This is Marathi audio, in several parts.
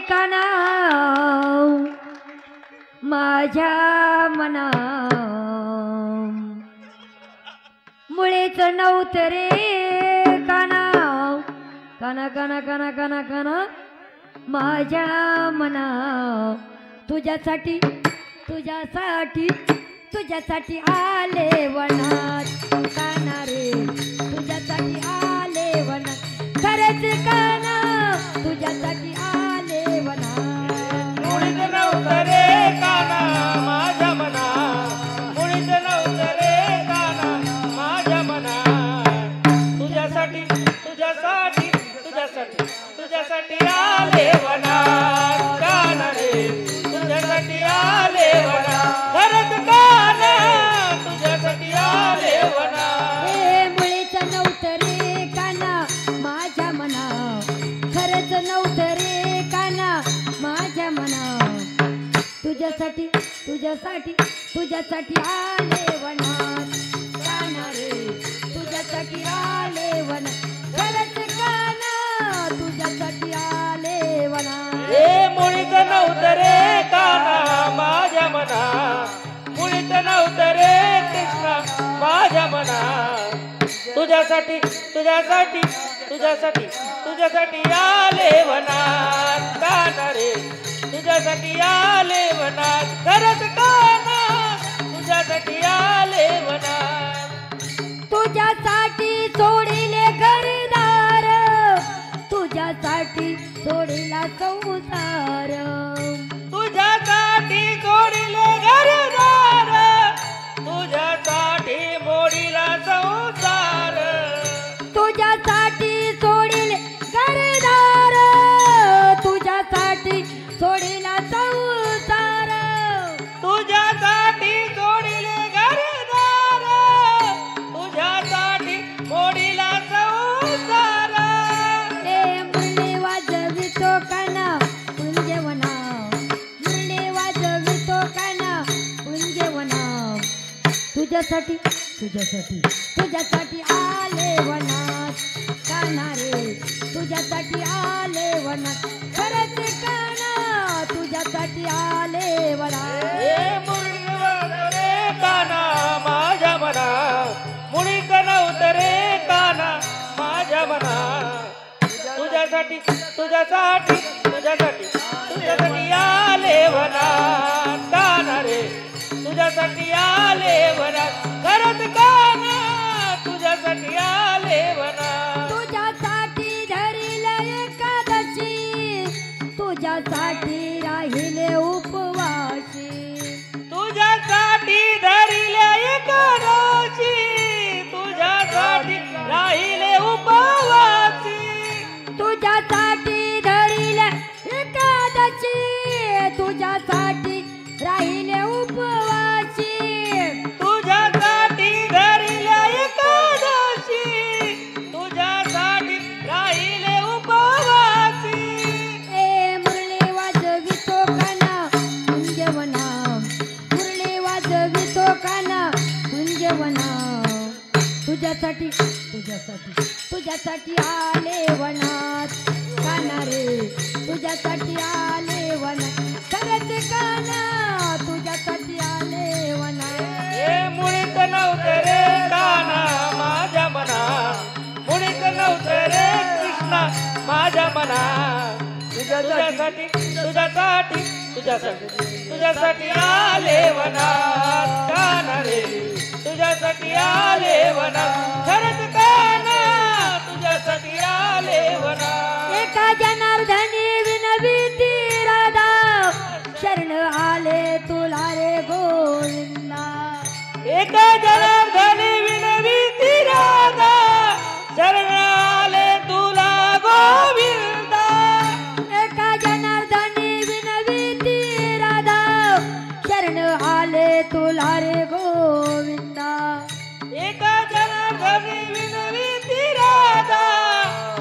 काना माझ्या मना मुळेच नव्हतं रे काना काना काना काना काना काना माझ्या मना तुझ्यासाठी तुझ्यासाठी तुझ्यासाठी आले वनात काना रे तुझ्यासाठी आले वनात खरंच काना तुझ्यासाठी आले वनात मुळीच नव्हतं रे काना माझ्या मना मुळीच नव्हतं रे काना माझ्या मना तुझ्यासाठी तुझ्यासाठी तुझ्यासाठी तुझ्यासाठी आले वनात काना रे तुझ्यासाठी आले वनात खरंच काना तुझ्यासाठी आले वनात हे मुळीच नव्हतं रे काना माझ्या मना खरंच नव्हतं रे काना माझ्या मना तुझ्यासाठी तुझ्यासाठी तुझ्यासाठी आले वनात काना रे तुझ्यासाठी आले वनात खरंच काना तुझ्यासाठी आले वनात हे मुळीच नव्हतं रे काना माझ्या मना मुळीच नव्हतं रे कृष्णा माझ्या मना तुझ्यासाठी तुझ्यासाठी तुझ्यासाठी तुझ्यासाठी आले वनात काना रे तुझ्यासाठी आले वनात खरंच काना तुझ्यासाठी आले वनात तुझ्यासाठी सोडिले घरदार तुझ्यासाठी सोडिला संसार तुझ्यासाठी सोडिले घरदार तुझ्यासाठी मोडीला संसार तुझ्यासाठी सोडिले घरदार तुझ्यासाठी सोडिला संसार तुझ्यासाठी सोडिले घरदार तुझ्यासाठी मोडीला संसार ए मुरली वाजवितो काना कुंजवना मुरली वाजवितो काना कुंजवना तुझ्यासाठी तुझ्यासाठी तुझ्यासाठी आले वनात काना रे तुझ्यासाठी आले वनात खरंच काना तुझ्यासाठी आले वनात हे मुळीच नव्हतं रे काना माझ्या मना मुळीच नव्हतं रे काना माझ्या मना तुझ्यासाठी तुझ्यासाठी तुझ्यासाठी तुझ्यासाठी आले वनात काना रे तुझ्यासाठी आले वनात खरंच काना तुझ्यासाठी आले वनात तुझ्यासाठी धरिले एकादशी तुझ्यासाठी राहिले उपवासी तुझ्यासाठी धरिले एकादशी तुझ्यासाठी राहिले उपवासी तुझ्यासाठी धरिले एकादशी तुझ्यासाठी राहिले उपवासी तुझ्यासाठी धरिले एकादशी तुझ्यासाठी राहिले उपवासी ए मुरली वाजवितो काना कुंजवना मुरली वाजवितो काना कुंजवना तुझ्यासाठी तुझ्यासाठी तुझ्यासाठी आले वनात काना रे तुझ्यासाठी आले वनात खरंच काना तुझ्यासाठी आले वनात हे मुळीच नव्हतं रे काना माझ्या मना मुळीच नव्हतं रे कृष्णा माझ्या मना तुझ्यासाठी तुझ्यासाठी तुझ्यासाठी तुझ्यासाठी आले वनात काना रे तुझ्यासाठी आले वनात खरंच काना तुझ्यासाठी आले वनात एका जनार्दनी विनविती राधा शरण आले तुला रे गोविंदा एका जनार्दनी विनविती राधा शरण आले तुला गोविंदा एका जनार्दनी विनविती राधा शरण आले तुला रे गोविंदा एका जनार्दनी विनविती राधा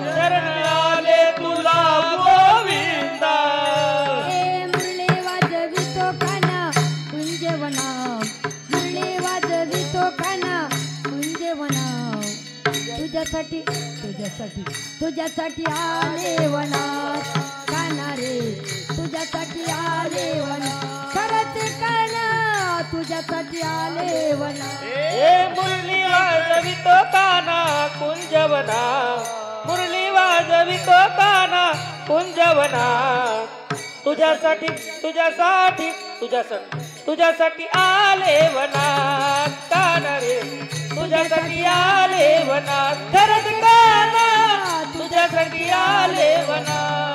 शरण आले तुला गोविंदा ए मुरली वाजवितो काना कुंजवना मुरली वाजवितो काना कुंजवना तुझ्यासाठी तुझ्यासाठी तुझ्यासाठी आले वनात काना रे कुंजवनात मुरली वाजवितो काना कुंजवनात तुझ्यासाठी तुझ्यासाठी तुझ्यासाठी तुझ्यासाठी आले वनात काना रे तुझ्यासाठी आले वनात खरंच काना तुझ्यासाठी आले वनात